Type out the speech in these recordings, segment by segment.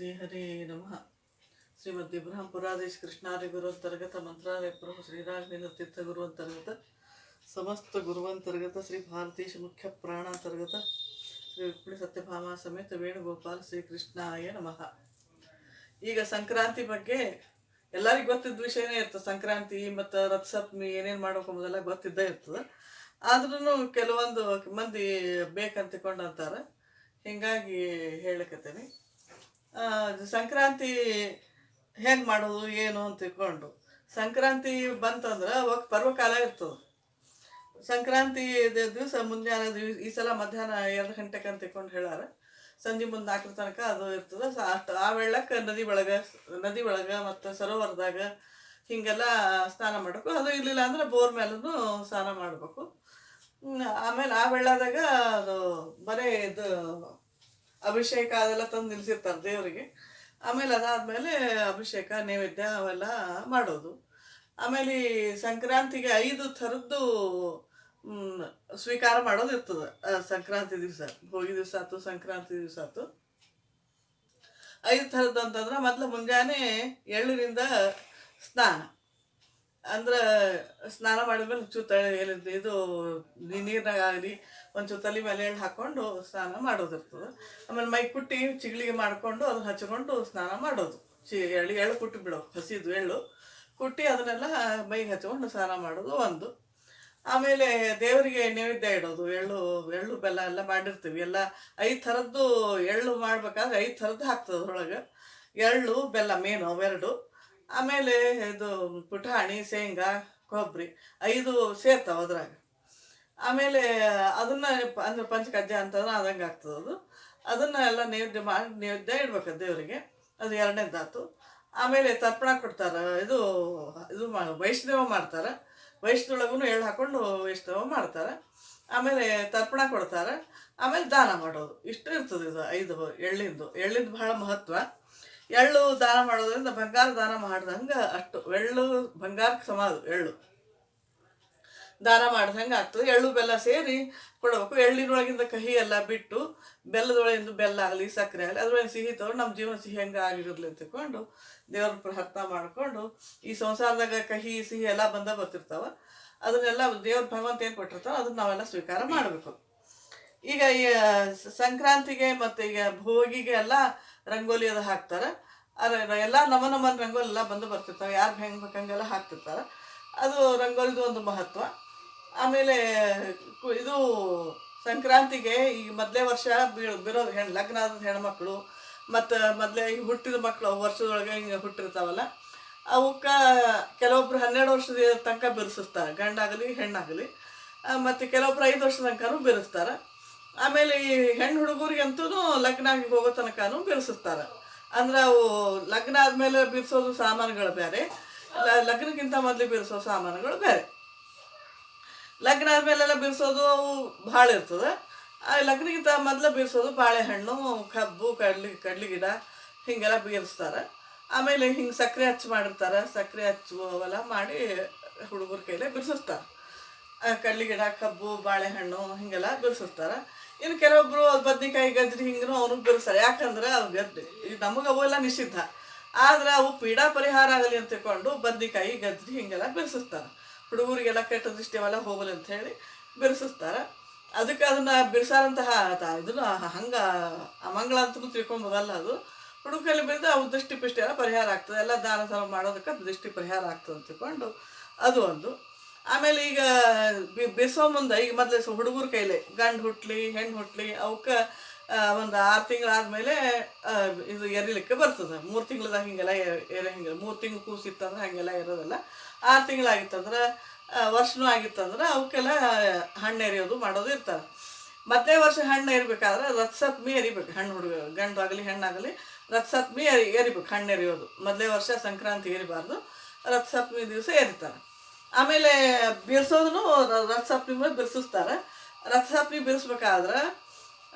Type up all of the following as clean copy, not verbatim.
ಶ್ರೀ ಹರೇ ನಮಃ. ಶ್ರೀಮದ್ ಇಬ್ರಾಹಿಂ ಪುರಾದೇಶ್ ಕೃಷ್ಣಾರಿ ಗುರುವಂತರ್ಗತ ಮಂತ್ರಾಲಯ ಪ್ರಭು ಶ್ರೀರಾಘವೇಂದ್ರ ತೀರ್ಥ ಗುರುವಂತರ್ಗತ ಸಮಸ್ತ ಗುರುವಂತರ್ಗತ ಶ್ರೀ ಭಾರತೀಶ ಮುಖ್ಯ ಪ್ರಾಣಾಂತರ್ಗತ ಶ್ರೀ ರುಕ್ಮಿಣಿ ಸತ್ಯಭಾಮ ಸಮೇತ ವೇಣುಗೋಪಾಲ್ ಶ್ರೀ ಕೃಷ್ಣಾಯ ನಮಃ. ಈಗ ಸಂಕ್ರಾಂತಿ ಬಗ್ಗೆ ಎಲ್ಲರಿಗೂ ಗೊತ್ತಿದ್ದ ವಿಷಯನೇ ಇರ್ತದೆ. ಸಂಕ್ರಾಂತಿ ಮತ್ತು ರಥಸಪ್ತಮಿ ಏನೇನು ಮಾಡ್ಬೇಕು ಅನ್ನೋದೆಲ್ಲ ಗೊತ್ತಿದ್ದೇ ಇರ್ತದೆ. ಆದ್ರೂ ಕೆಲವೊಂದು ಮಂದಿ ಬೇಕಂತಕೊಂಡು ಅಂತಾರೆ. ಹೀಗಾಗಿ ಹೇಳಕತ್ತೀನಿ. ಸಂಕ್ರಾಂತಿ ಹೇಗೆ ಮಾಡೋದು ಏನು ಅಂತ ತಿಳ್ಕೊಂಡು, ಸಂಕ್ರಾಂತಿ ಬಂತಂದ್ರೆ ಅವಾಗ ಪರ್ವಕಾಲ ಇರ್ತದೆ. ಸಂಕ್ರಾಂತಿ ದಿವಸ ಮುಂಜಾನೆ ಈ ಸಲ ಮಧ್ಯಾಹ್ನ 2 ಗಂಟೆಗೆ ಅಂತ ತಿಳ್ಕೊಂಡು ಹೇಳಾರ. ಸಂಜೆ ಮುಂದೆ 4 ತನಕ ಅದು ಇರ್ತದೆ. ಅಷ್ಟು ಆ ವೇಳಕ್ಕೆ ನದಿ ಒಳಗೆ ಮತ್ತು ಸರೋವರದಾಗ ಹೀಗೆಲ್ಲ ಸ್ನಾನ ಮಾಡಬೇಕು. ಅದು ಇರಲಿಲ್ಲ ಅಂದ್ರೆ ಬೋರ್ ಮೇಲೂ ಸ್ನಾನ ಮಾಡಬೇಕು. ಆಮೇಲೆ ಆ ವೇಳಾದಾಗ ಅದು ಬರೀ ಇದು ಅಭಿಷೇಕ ಅದೆಲ್ಲ ತಂದು ನಿಲ್ಸಿರ್ತಾರೆ ದೇವರಿಗೆ. ಆಮೇಲೆ ಅದಾದಮೇಲೆ ಅಭಿಷೇಕ ನೈವೇದ್ಯ ಅವೆಲ್ಲ ಮಾಡೋದು. ಆಮೇಲೆ ಸಂಕ್ರಾಂತಿಗೆ 5 ಥರದ್ದು ಸ್ವೀಕಾರ ಮಾಡೋದು ಇರ್ತದೆ. ಸಂಕ್ರಾಂತಿ ದಿವಸ, ಭೋಗಿ ದಿವಸ ಆಯ್ತು, ಸಂಕ್ರಾಂತಿ ದಿವಸ ಆಯ್ತು. 5 ಥರದ್ದು ಅಂತಂದ್ರೆ ಮೊದಲು ಮುಂಜಾನೆ ಎಳ್ಳಿನಿಂದ ಸ್ನಾನ. ಅಂದ್ರೆ ಸ್ನಾನ ಮಾಡಿದ್ಮೇಲೆ ಒಂಚೂರು ಇದು ನೀರಿನಾಗ ಆಗಲಿ ಒಂಚೂರು ತಲೆ ಮೇಲೆ ಎಳ್ಳು ಹಾಕ್ಕೊಂಡು ಸ್ನಾನ ಮಾಡೋದಿರ್ತದೆ. ಆಮೇಲೆ ಮೈ ಕುಟ್ಟಿ ಚಿಗ್ಲಿಗೆ ಮಾಡಿಕೊಂಡು ಅದನ್ನ ಹಚ್ಕೊಂಡು ಸ್ನಾನ ಮಾಡೋದು. ಎಳ್ಳು ಕುಟ್ಟಿ ಬಿಡೋದು, ಹಸಿದು ಎಳ್ಳು ಕುಟ್ಟಿ ಅದನ್ನೆಲ್ಲ ಮೈಗೆ ಹಚ್ಕೊಂಡು ಸ್ನಾನ ಮಾಡೋದು ಒಂದು. ಆಮೇಲೆ ದೇವರಿಗೆ ನೈವೇದ್ಯ ಇಡೋದು. ಎಳ್ಳು ಬೆಲ್ಲ ಎಲ್ಲ ಮಾಡಿರ್ತೀವಿ. ಎಲ್ಲ 5 ಥರದ್ದು ಎಳ್ಳು ಮಾಡ್ಬೇಕಾದ್ರೆ 5 ಥರದ್ದು ಹಾಕ್ತದೆ ಅದ್ರೊಳಗೆ. ಎಳ್ಳು ಬೆಲ್ಲ ಮೇನು ಅವೆರಡು. ಆಮೇಲೆ ಇದು ಪುಟಾಣಿ, ಶೇಂಗಾ, ಕೊಬ್ಬರಿ 5 ಸೇರ್ತಾವೆ ಅದ್ರಾಗ. ಆಮೇಲೆ ಅದನ್ನು ಅಂದ್ರೆ ಪಂಚಕಜ್ಜಾಯ ಅಂತಂದ್ರೆ ಆದಂಗೆ ಆಗ್ತದೆ ಅದು. ಅದನ್ನು ಎಲ್ಲ ನೈವೇದ್ಯ ಇಡ್ಬೇಕು ದೇವರಿಗೆ. ಅದು 2ನೇದಾತು. ಆಮೇಲೆ ತರ್ಪಣ ಕೊಡ್ತಾರೆ. ಇದು ವೈಷ್ಣವ ಮಾಡ್ತಾರೆ. ವೈಷ್ಣೊಳಗೂ ಎಳ್ಳು ಹಾಕ್ಕೊಂಡು ವೈಷ್ಣವ ಮಾಡ್ತಾರೆ. ಆಮೇಲೆ ತರ್ಪಣ ಕೊಡ್ತಾರೆ. ಆಮೇಲೆ ದಾನ ಮಾಡೋದು. ಇಷ್ಟು ಇರ್ತದೆ ಇದು 5 ಎಳ್ಳಿಂದು ಬಹಳ ಮಹತ್ವ. ಎಳ್ಳು ದಾನ ಮಾಡೋದ್ರಿಂದ ಬಂಗಾರ ದಾನ ಮಾಡ್ದಂಗೆ ಅಷ್ಟು. ಎಳ್ಳು ಬಂಗಾರಕ್ಕೆ ಸಮ. ಎಳ್ಳು ದಾನ ಮಾಡ್ದಂಗೆ ಆಗ್ತದೆ. ಎಳ್ಳು ಬೆಲ್ಲ ಸೇರಿ ಕೊಡಬೇಕು. ಎಳ್ಳಿನೊಳಗಿಂದ ಕಹಿ ಎಲ್ಲ ಬಿಟ್ಟು ಬೆಲ್ಲದೊಳಗಿಂದ ಬೆಲ್ಲ ಆಗಲಿ ಸಕ್ಕರೆ ಆಗಲಿ ಅದ್ರೊಳಗೆ ಸಿಹಿ ತಗೊಂಡು ನಮ್ಮ ಜೀವನ ಸಿಹಿ ಹೆಂಗೆ ಆಗಿರಲಿ ಅಂತ ತಿಳ್ಕೊಂಡು ದೇವ್ರ ಪ್ರಾರ್ಥನೆ ಮಾಡಿಕೊಂಡು, ಈ ಸಂಸಾರದಾಗ ಕಹಿ ಸಿಹಿ ಎಲ್ಲ ಬರ್ತಿರ್ತಾವೆ. ಅದನ್ನೆಲ್ಲ ದೇವ್ರ ಭಗವಂತ ಏನು ಕೊಟ್ಟಿರ್ತಾವೆ ಅದನ್ನ ನಾವೆಲ್ಲ ಸ್ವೀಕಾರ ಮಾಡಬೇಕು. ಈಗ ಈ ಸಂಕ್ರಾಂತಿಗೆ ಮತ್ತು ಈಗ ಭೋಗಿಗೆ ಎಲ್ಲ ರಂಗೋಲಿ ಅದು ಹಾಕ್ತಾರೆ. ಎಲ್ಲ ನಮ್ಮ ರಂಗೋಲಿ ಎಲ್ಲ ಬರ್ತಿರ್ತಾವೆ. ಯಾರು ಹೆಂಗೆ ಬೇಕಂಗೆಲ್ಲ ಹಾಕ್ತಿರ್ತಾರೆ. ಅದು ರಂಗೋಲಿದು ಒಂದು ಮಹತ್ವ. ಆಮೇಲೆ ಇದು ಸಂಕ್ರಾಂತಿಗೆ ಈ ಮೊದಲೇ ವರ್ಷ ಬಿಡೋ ಲಗ್ನ ಆದ ಹೆಣ್ಮಕ್ಳು ಮತ್ತು ಮೊದಲೇ ಈಗ ಹುಟ್ಟಿದ ಮಕ್ಕಳು ವರ್ಷದೊಳಗೆ ಹಿಂಗೆ ಹುಟ್ಟಿರ್ತಾವಲ್ಲ, ಅವಕ್ಕೆ ಕೆಲವೊಬ್ರು 12 ವರ್ಷದ ತನಕ ಬಿರ್ಸಿಸ್ತಾರೆ, ಗಂಡಾಗಲಿ ಹೆಣ್ಣಾಗಲಿ. ಮತ್ತು ಕೆಲವೊಬ್ರು 5 ವರ್ಷದ ತನಕನೂ ಬಿರಿಸ್ತಾರೆ. ಆಮೇಲೆ ಈ ಹೆಣ್ಣು ಹುಡುಗರಿಗಂತೂ ಲಗ್ನ ಆಗಿ ಹೋಗೋ ತನಕನೂ ಬಿರ್ಸಿಸ್ತಾರೆ. ಅಂದ್ರೆ ಅವು ಲಗ್ನ ಆದಮೇಲೆ ಬಿರ್ಸೋದು ಸಾಮಾನುಗಳು ಬೇರೆ, ಲಗ್ನಕ್ಕಿಂತ ಮೊದಲು ಬಿರ್ಸೋ ಸಾಮಾನುಗಳು ಬೇರೆ. ಲಗ್ನ ಆದಮೇಲೆಲ್ಲ ಬಿರ್ಸೋದು ಅವು ಭಾಳ ಇರ್ತದೆ. ಲಗ್ನಕ್ಕಿಂತ ಮೊದಲು ಬಿರ್ಸೋದು ಬಾಳೆಹಣ್ಣು, ಕಬ್ಬು, ಕಡ್ಲಿ ಗಿಡ ಹೀಗೆಲ್ಲ ಬೀರಿಸ್ತಾರೆ. ಆಮೇಲೆ ಹಿಂಗೆ ಸಕ್ಕರೆ ಹಚ್ಚಿ ಮಾಡಿರ್ತಾರೆ. ಸಕ್ಕರೆ ಹಚ್ಚುವೆಲ್ಲ ಮಾಡಿ ಹುಡುಗರ ಕೈಲೇ ಬಿರ್ಸಿಸ್ತಾರೆ. ಕಡ್ಲಿ ಗಿಡ, ಕಬ್ಬು, ಬಾಳೆಹಣ್ಣು ಹೀಗೆಲ್ಲ ಬಿರ್ಸಿಸ್ತಾರೆ. ಇನ್ನು ಕೆಲವೊಬ್ರು ಬದ್ನಿಕಾಯಿ, ಗಜ್ರಿ ಹಿಂಗೂ ಅವ್ರಿಗೆ ಬಿರ್ಸ್ತಾರೆ. ಯಾಕಂದ್ರೆ ಅವು ನಮಗೆ ಅವೆಲ್ಲ ನಿಷಿದ್ಧ. ಆದ್ರೆ ಅವು ಪೀಡಾ ಪರಿಹಾರ ಆಗಲಿ ಅಂತ ತಿಳ್ಕೊಂಡು ಬದ್ನಿಕಾಯಿ, ಗಜ್ರಿ ಹಿಂಗೆಲ್ಲ ಬಿರ್ಸಿಸ್ತಾರೆ. ಹುಡುಗರಿಗೆಲ್ಲ ಕೆಟ್ಟ ದೃಷ್ಟಿ ಅವೆಲ್ಲ ಹೋಗಲಿ ಅಂತ ಹೇಳಿ ಬಿರ್ಸಿಸ್ತಾರೆ. ಅದಕ್ಕೆ ಅದನ್ನು ಬಿರ್ಸಾರಂತಹ ಇದನ್ನು ಹಂಗೆ ಅಮಂಗಳ ಅಂತಲೂ ತಿಳ್ಕೊಂಬೋದಲ್ಲ. ಅದು ಹುಡುಗರಲ್ಲಿ ಬಿದ್ದು ಅವು ದೃಷ್ಟಿ ಪಿಷ್ಟಿ ಎಲ್ಲ ಪರಿಹಾರ ಆಗ್ತದೆ. ಎಲ್ಲ ದಾನ ಮಾಡೋದಕ್ಕೆ ದೃಷ್ಟಿ ಪರಿಹಾರ ಆಗ್ತದೆ ಅಂತ ತಿಳ್ಕೊಂಡು ಅದು ಒಂದು. ಆಮೇಲೆ ಈಗ ಬಿರ್ಸೋ ಮುಂದೆ ಈಗ ಮೊದಲೇ ಹುಡುಗರ ಕೈಲೇ ಗಂಡು ಹುಟ್ಲಿ ಹೆಣ್ಣು ಹುಟ್ಲಿ ಅವಕ್ಕೆ ಒಂದು 6 ತಿಂಗಳಾದಮೇಲೆ ಇದು ಎರಿಲಿಕ್ಕೆ ಬರ್ತದೆ. 3 ತಿಂಗಳದಾಗ ಹಿಂಗೆಲ್ಲ ಹಿಂಗೆ 3 ತಿಂಗಳು ಕೂಸಿತ್ತಂದ್ರೆ ಹಾಗೆಲ್ಲ ಇರೋದಲ್ಲ. 6 ತಿಂಗಳಾಗಿತ್ತಂದ್ರೆ ವರ್ಷನೂ ಆಗಿತ್ತಂದ್ರೆ ಅವಕ್ಕೆಲ್ಲ ಹಣ್ಣು ಎರಿಯೋದು ಮಾಡೋದು ಇರ್ತಾರೆ. ಮೊದಲೇ ವರ್ಷ ಹಣ್ಣು ಎರಿಬೇಕಾದ್ರೆ ರಥಸಪ್ತಮಿ ಎರಿಬೇಕು. ಗಂಡು ಆಗಲಿ ಹೆಣ್ಣಾಗಲಿ ರಥಸಪ್ತಮಿ ಎರಿಬೇಕು. ಹಣ್ಣು ಎರಿಯೋದು ಮೊದಲೇ ವರ್ಷ ಸಂಕ್ರಾಂತಿ ಎರಿಬಾರ್ದು, ರಥಸಪ್ತಮಿ ದಿವಸ ಎರಿತಾರೆ. ಆಮೇಲೆ ಬಿರ್ಸೋದನ್ನು ರಥಸಪ್ತಮಿ ಮೇಲೆ ಬಿರ್ಸಿಸ್ತಾರೆ. ರಥಸಪ್ತಮಿ ಬಿರ್ಸ್ಬೇಕಾದ್ರೆ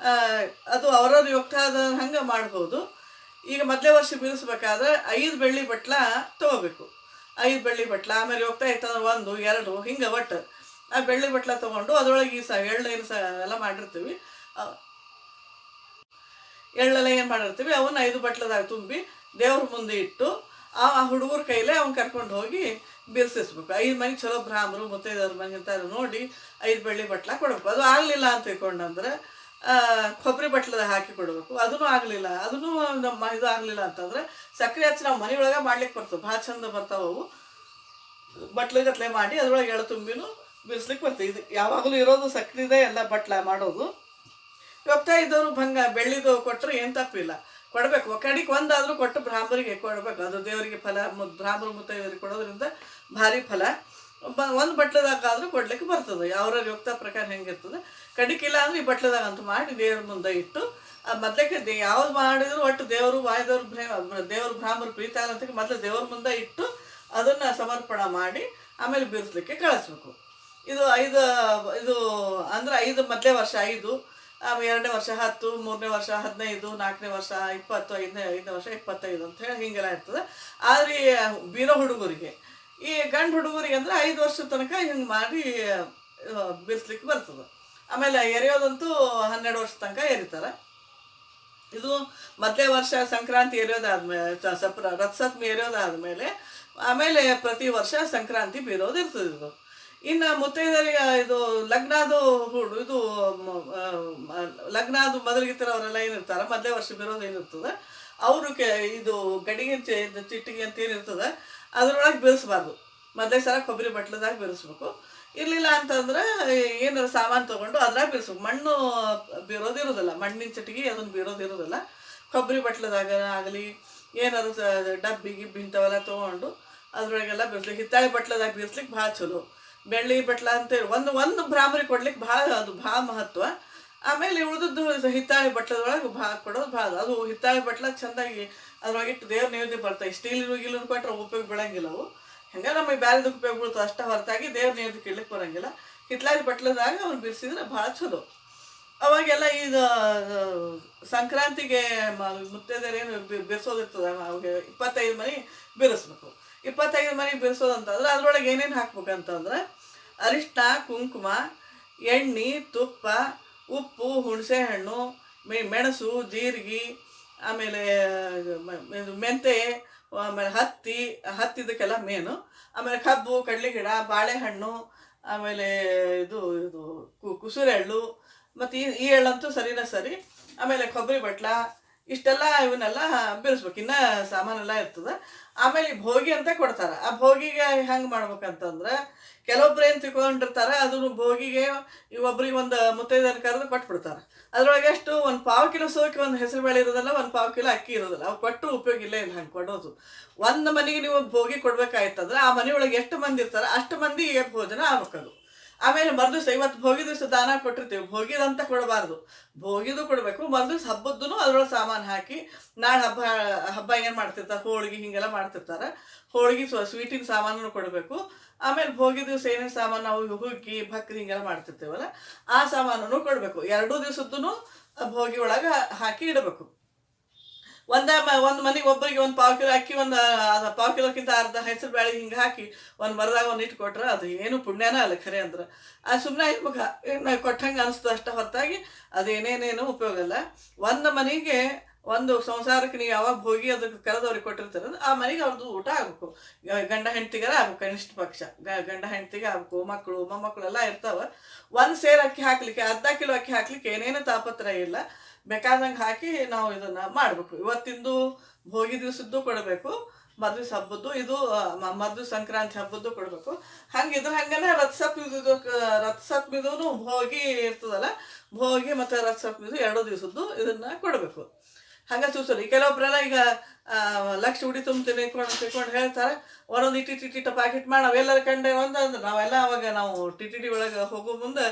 ಅದು ಅವ್ರವ್ರ ಒಟ್ಟಾದ ಹಂಗೆ ಮಾಡ್ಬೋದು. ಈಗ ಮೊದಲೇ ವರ್ಷ ಬಿಡಿಸ್ಬೇಕಾದ್ರೆ 5 ಬೆಳ್ಳಿ ಬಟ್ಲ ತೊಗೋಬೇಕು. 5 ಬೆಳ್ಳಿ ಬಟ್ಲ. ಆಮೇಲೆ ಹೋಗ್ತಾ ಇರ್ತಂದ್ರೆ 1 2 ಹಿಂಗೆ ಒಟ್ಟು ಆ ಬೆಳ್ಳಿ ಬಟ್ಲ ತೊಗೊಂಡು ಅದರೊಳಗೆ ಎಳ್ಳು ಎಲ್ಲ ಮಾಡಿರ್ತೀವಿ. ಎಳ್ಳೆಲ್ಲ ಏನು ಮಾಡಿರ್ತೀವಿ ಅವನ್ನ 5 ಬಟ್ಲದಾಗ ತುಂಬಿ ದೇವ್ರ ಮುಂದೆ ಇಟ್ಟು ಆ ಹುಡುಗರ ಕೈಲೇ ಅವ್ನು ಕರ್ಕೊಂಡು ಹೋಗಿ ಬಿರ್ಸಿಸ್ಬೇಕು. 5 ಮನೆ ಚಲೋ ಬ್ರಾಹ್ಮರು ಮುತ್ತೈದವ್ರ ಮನೆ ಅಂತ ನೋಡಿ 5 ಬೆಳ್ಳಿ ಬಟ್ಲ ಕೊಡಬೇಕು. ಅದು ಆಗಲಿಲ್ಲ ಅಂತ ತಿಳ್ಕೊಂಡಂದ್ರೆ ಕೊಬ್ಬರಿ ಬಟ್ಲದಾಗ ಹಾಕಿ ಕೊಡಬೇಕು. ಅದೂ ಆಗಲಿಲ್ಲ, ಅದೂ ನಮ್ಮ ಇದು ಆಗಲಿಲ್ಲ ಅಂತಂದ್ರೆ ಸಕ್ಕರೆ ಹಚ್ಚಿ ನಾವು ಮನೆಯೊಳಗೆ ಮಾಡ್ಲಿಕ್ಕೆ ಬರ್ತವೆ, ಭಾಳ ಚಂದ ಬರ್ತಾವೆ ಅವು. ಬಟ್ಲಗತ್ಲೆ ಮಾಡಿ ಅದ್ರೊಳಗೆ ಎಳೆ ತುಂಬಿನೂ ಬಿರ್ಸ್ಲಿಕ್ಕೆ ಬರ್ತದೆ. ಇದು ಯಾವಾಗಲೂ ಇರೋದು ಸಕ್ಕರೆದೇ ಎಲ್ಲ ಬಟ್ಲ ಮಾಡೋದು. ಇವತ್ತ ಇದ್ದವರು ಬೆಳ್ಳಿದು ಕೊಟ್ಟರೆ ಏನು ತಪ್ಪಿಲ್ಲ, ಕೊಡಬೇಕು. ಕಡಿಗೆ ಒಂದಾದರೂ ಕೊಟ್ಟು ಬ್ರಾಹ್ಮರಿಗೆ ಕೊಡಬೇಕು. ಅದು ದೇವರಿಗೆ ಫಲ, ಬ್ರಾಹ್ಮಣ ಮುತ್ತೈದರಿಗೆ ಕೊಡೋದ್ರಿಂದ ಭಾರಿ ಫಲ. ಒಂದು ಬಟ್ಲದಾಗಾದರೂ ಕೊಡ್ಲಿಕ್ಕೆ ಬರ್ತದೆ. ಯಾವ್ರ ಯೋಗ್ತಾ ಪ್ರಕಾರ ಹೆಂಗಿರ್ತದೆ. ಕಡಿಕಿಲ್ಲ ಅಂದ್ರೆ ಈ ಬಟ್ಲದಾಗ ಅಂತ ಮಾಡಿ ದೇವ್ರ ಮುಂದೆ ಇಟ್ಟು ಮೊದಲಕ್ಕೆ ಯಾವ್ದು ಮಾಡಿದ್ರು ಒಟ್ಟು ದೇವರು ದೇವ್ರ ಬ್ರಾಹ್ಮರು ಪ್ರೀತಿ ಆಗಂತ ಮೊದಲು ದೇವ್ರ ಮುಂದೆ ಇಟ್ಟು ಅದನ್ನು ಸಮರ್ಪಣೆ ಮಾಡಿ ಆಮೇಲೆ ಬೀರಿಸ್ಲಿಕ್ಕೆ ಕಳಿಸ್ಬೇಕು. ಇದು ಇದು ಅಂದ್ರೆ 5 ಮೊದಲೇ ವರ್ಷ 5, 2ನೇ ವರ್ಷ 10, 3ನೇ ವರ್ಷ 15, 4ನೇ ವರ್ಷ 20, 5ನೇ ವರ್ಷ 25 ಅಂತ ಹೇಳಿ ಹಿಂಗೆಲ್ಲ ಇರ್ತದೆ. ಆದರೆ ಬೀರೋ ಹುಡುಗರಿಗೆ, ಈ ಗಂಡು ಹುಡುಗರಿಗೆ ಅಂದ್ರೆ 5 ವರ್ಷದ ತನಕ ಹಿಂಗೆ ಮಾಡಿ ಬೀರಿಸ್ಲಿಕ್ಕೆ ಬರ್ತದೆ. ಆಮೇಲೆ ಎರೆಯೋದಂತೂ 12 ವರ್ಷದ ತನಕ ಎರಿತಾರೆ. ಇದು ಮೊದಲೇ ವರ್ಷ ಸಂಕ್ರಾಂತಿ ಎರೆಯೋದಾದ್ಮೇಲೆ ರಥಸಪ್ತಮಿ ಎರೆಯೋದಾದ್ಮೇಲೆ ಆಮೇಲೆ ಪ್ರತಿ ವರ್ಷ ಸಂಕ್ರಾಂತಿ ಬೀರೋದು ಇರ್ತದೆ. ಇದು ಇನ್ನು ಮುತ್ತೈದರಿಗೆ ಇದು ಲಗ್ನಾದು ಇದು ಲಗ್ನಾದು ಮೊದಲಿಗಿತ್ತರವರೆಲ್ಲ ಏನಿರ್ತಾರೆ ಮೊದಲೇ ವರ್ಷ ಬೀರೋದು ಏನಿರ್ತದೆ ಅವರು ಇದು ಗಡಿಗೆ ಚಿಟ್ಟಿಗೆ ಅಂತ ಏನಿರ್ತದೆ ಅದ್ರೊಳಗೆ ಬೀರಿಸ್ಬಾರ್ದು. ಮೊದಲೇ ಸಲ ಕೊಬ್ಬರಿ ಬಟ್ಲದಾಗ ಬೀರಿಸ್ಬೇಕು. ಇರಲಿಲ್ಲ ಅಂತಂದ್ರೆ ಏನಾರ ಸಾಮಾನು ತೊಗೊಂಡು ಅದ್ರಾಗ ಬೀರಿಸ್ಬೇಕು. ಮಣ್ಣು ಬೀರೋದಿರೋದಿಲ್ಲ, ಮಣ್ಣಿನ ಚಿಟ್ಟಿಗೆ ಅದನ್ನು ಬೀರೋದಿರೋದಿಲ್ಲ. ಕೊಬ್ಬರಿ ಬಟ್ಲದಾಗ ಆಗಲಿ ಏನಾದ್ರು ಡಬ್ಬಿ ಗಿಬ್ಬಿ ಇಂಥವೆಲ್ಲ ತೊಗೊಂಡು ಅದ್ರೊಳಗೆಲ್ಲ ಬೀರಿಸ್ಲಿಕ್ಕೆ. ಹಿತ್ತಾಳೆ ಬಟ್ಲದಾಗ ಬೀರಿಸ್ಲಿಕ್ಕೆ ಭಾಳ ಚಲೋ. ಬೆಳ್ಳಿ ಬಟ್ಲ ಅಂತೇಳಿ ಒಂದು ಬ್ರಾಹ್ಮರಿಗೆ ಕೊಡ್ಲಿಕ್ಕೆ ಅದು ಭಾಳ ಮಹತ್ವ. ಆಮೇಲೆ ಉಳಿದದ್ದು ಹಿತ್ತಾಳೆ ಬಟ್ಲದೊಳಗೆ ಕೊಡೋದು ಭಾಳ. ಅದು ಹಿತ್ತಾಳೆ ಬಟ್ಲ ಚೆಂದಾಗಿ ಅದ್ರೊಳಗಿಟ್ಟು ದೇವ್ರ ನೈವೇದ್ಯ ಬರ್ತಾವೆ. ಸ್ಟೀಲ್ ಗಿಲ್ ಕೊಟ್ಟರೆ ಉಪಯೋಗ ಬೀಳಂಗಿಲ್ಲ ಅವು. ಹಂಗೆ ನಮಗೆ ಬ್ಯಾರೆದಕ್ಕೆ ಉಪಯೋಗ ಬೀಳ್ತಾವೆ ಅಷ್ಟೇ ಹೊರತಾಗಿ ದೇವ್ರ ನೈವೇದ್ಯಕ್ಕೆ ಇಡ್ಲಿಕ್ಕೆ ಬರೋಂಗಿಲ್ಲ. ಹಿತ್ತಲಾಗಿ ಬಟ್ಲದಾಗ ಅವ್ನು ಬಿಡಿಸಿದ್ರೆ ಭಾಳ ಚಲೋ. ಅವಾಗೆಲ್ಲ ಈಗ ಸಂಕ್ರಾಂತಿಗೆ ಮುತ್ತೈದೆಯರೇನು ಬಿರ್ಸೋದಿರ್ತದೆ. ಅವಾಗ 25 ಮನೆ ಬಿರಿಸ್ಬೇಕು. 25 ಮನೆ ಬಿರಿಸೋದಂತಂದ್ರೆ ಅದ್ರೊಳಗೆ ಏನೇನು ಹಾಕ್ಬೇಕಂತಂದ್ರೆ ಅರಿಶಿನ, ಕುಂಕುಮ, ಎಣ್ಣೆ, ತುಪ್ಪ, ಉಪ್ಪು, ಹುಣಸೆ ಹಣ್ಣು, ಮೆಣಸು, ಜೀರಿಗೆ, ಆಮೇಲೆ ಮೆಂತೆ, ಆಮೇಲೆ ಹತ್ತಿದಕ್ಕೆಲ್ಲ ಮೇನು, ಆಮೇಲೆ ಕಬ್ಬು, ಕಡಲೆ ಗಿಡ, ಬಾಳೆಹಣ್ಣು, ಆಮೇಲೆ ಇದು ಕುಸುರೆ ಎಳ್ಳು, ಮತ್ತು ಈ ಎಳ್ಳಂತೂ ಸರಿನೇ ಸರಿ. ಆಮೇಲೆ ಕೊಬ್ಬರಿ ಬಟ್ಲ, ಇಷ್ಟೆಲ್ಲ ಇವನ್ನೆಲ್ಲ ಬಿರಿಸ್ಬೇಕು. ಇನ್ನು ಸಾಮಾನೆಲ್ಲ ಇರ್ತದೆ. ಆಮೇಲೆ ಭೋಗಿ ಅಂತ ಕೊಡ್ತಾರೆ. ಆ ಭೋಗಿಗೆ ಹೆಂಗೆ ಮಾಡ್ಬೇಕಂತಂದ್ರೆ ಕೆಲವೊಬ್ರು ಏನು ತಿಳ್ಕೊಂಡಿರ್ತಾರೆ ಅದನ್ನು ಭೋಗಿಗೆ ಒಬ್ರಿಗೆ ಒಂದು ಮುತ್ತೈದೆಯನ್ನು ಕರೆದು ಕೊಟ್ಬಿಡ್ತಾರೆ. ಅದರೊಳಗೆ ಎಷ್ಟು 1 ಪಾವು ಕಿಲೋ ಸೋಕಿ ಒಂದು ಹೆಸರು ಬೇಳೆ ಇರೋದಲ್ಲ, 1 ಪಾವು ಕಿಲೋ ಅಕ್ಕಿ ಇರೋದಿಲ್ಲ. ಅವು ಕೊಟ್ಟು ಉಪಯೋಗ ಇಲ್ಲ ಹಂಗೆ ಕೊಡೋದು. ಒಂದು ಮನೆಗೆ ನೀವು ಭೋಗಿ ಕೊಡ್ಬೇಕಾಯ್ತಂದ್ರೆ ಆ ಮನೆಯೊಳಗೆ ಎಷ್ಟು ಮಂದಿ ಇರ್ತಾರೆ ಅಷ್ಟು ಮಂದಿ ಭೋಜನ ಆಗ್ಬೇಕದು. ಆಮೇಲೆ ಮರುದಿವ್ಸ ಇವತ್ತು ಭೋಗಿ ದಿವಸ ದಾನ ಕೊಟ್ಟಿರ್ತೀವಿ, ಭೋಗಿದಂತ ಕೊಡಬಾರ್ದು, ಭೋಗಿದು ಕೊಡಬೇಕು. ಮರುದಿವ್ಸ ಹಬ್ಬದ್ದು ಅದ್ರೊಳಗೆ ಸಾಮಾನು ಹಾಕಿ ನಾಳೆ ಹಬ್ಬ ಏನು ಮಾಡ್ತಿರ್ತಾರೆ, ಹೋಳಿಗೆ ಹಿಂಗೆಲ್ಲ ಮಾಡ್ತಿರ್ತಾರೆ, ಹೋಳಿಗೆ ಸ್ವೀಟಿನ ಸಾಮಾನು ಕೊಡಬೇಕು. ಆಮೇಲೆ ಭೋಗಿ ದಿವಸ ಏನೇನು ಸಾಮಾನು ನಾವು ಹುಗ್ಗಿ ಭಕ್ರಿ ಹಿಂಗೆಲ್ಲ ಮಾಡ್ತಿರ್ತೀವಲ್ಲ ಆ ಸಾಮಾನನ್ನು ಕೊಡಬೇಕು. 2 ದಿವಸದ್ದು ಭೋಗಿ ಒಳಗೆ ಹಾಕಿ ಇಡಬೇಕು. ಒಂದು ಮನೆಗೆ ಒಬ್ಬರಿಗೆ 1 ಪಾವು ಕಿಲೋ ಅಕ್ಕಿ, ಒಂದು ಪಾವು ಕಿಲೋಕ್ಕಿಂತ ಅರ್ಧ ಹೆಸರು ಬೇಳೆ ಹಿಂಗೆ ಹಾಕಿ ಒಂದು ಮರದಾಗ ಒಂದು ಇಟ್ಟು ಕೊಟ್ರೆ ಅದು ಏನು ಪುಣ್ಯನ ಅಲ್ಲ ಖರೆ ಅಂದ್ರೆ. ಅದು ಸುಮ್ಮನೆ ಇರ್ಬೇಕು, ಕೊಟ್ಟಂಗೆ ಅನಿಸ್ತದೆ ಅಷ್ಟೇ ಹೊರತಾಗಿ ಅದೇನೇನೇನು ಉಪಯೋಗ ಅಲ್ಲ. ಒಂದು ಮನೆಗೆ ಒಂದು ಸಂಸಾರಕ್ಕೆ ನೀವು ಯಾವಾಗ ಭೋಗಿ ಅದಕ್ಕೆ ಕರೆದವ್ರಿಗೆ ಕೊಟ್ಟಿರ್ತಾರೆ ಆ ಮನೆಗೆ ಅವ್ರದ್ದು ಊಟ ಆಗಬೇಕು. ಗಂಡ ಹೆಂಡ್ತಿಗಾರ ಆಗ್ಬೇಕು, ಕನಿಷ್ಠ ಪಕ್ಷ ಗಂಡ ಹೆಂಡ್ತಿಗೆ ಆಗ್ಬೇಕು. ಮಕ್ಕಳು ಮೊಮ್ಮಕ್ಕಳು ಎಲ್ಲ ಇರ್ತಾವೆ. 1 ಸೇರು ಅಕ್ಕಿ ಹಾಕ್ಲಿಕ್ಕೆ, ಅರ್ಧ ಕಿಲೋ ಅಕ್ಕಿ ಹಾಕ್ಲಿಕ್ಕೆ ಏನೇನು ತಾಪತ್ರ ಇಲ್ಲ, ಬೇಕಾದಂಗೆ ಹಾಕಿ ನಾವು ಇದನ್ನು ಮಾಡಬೇಕು. ಇವತ್ತಿಂದು ಭೋಗಿ ದಿವಸದ್ದು ಕೊಡಬೇಕು, ಮರುದಿವ್ಸ ಹಬ್ಬದ್ದು, ಇದು ಮರುದಿವ್ಸ ಸಂಕ್ರಾಂತಿ ಹಬ್ಬದ್ದು ಕೊಡಬೇಕು. ಹಂಗಿದ್ರೆ ಹಂಗನೇ ರಥಸಪ್ತಮಿದೂ ಭೋಗಿ ಇರ್ತದಲ್ಲ, ಭೋಗಿ ಮತ್ತು ರಥಸಪ್ತಮಿದು 2 ದಿವಸದ್ದು ಇದನ್ನು ಕೊಡಬೇಕು. ಹಂಗೆ ಸೂಚನೆ. ಕೆಲವೊಬ್ಬರೆಲ್ಲ ಈಗ ಲಕ್ಷ ಉಡಿ ತುಂಬ್ತೀನಿ ತಿಳ್ಕೊಂಡು ಹೇಳ್ತಾರೆ, ಒಂದೊಂದು ಇಟ್ಟಿಟ್ಟ ಪ್ಯಾಕೆಟ್ ಮಾಡಿ ನಾವೆಲ್ಲರ ಕಂಡೆ ಅಂದ್ರೆ ನಾವೆಲ್ಲ ಅವಾಗ ನಾವು ಟಿ ಒಳಗೆ ಹೋಗೋ ಮುಂದೆ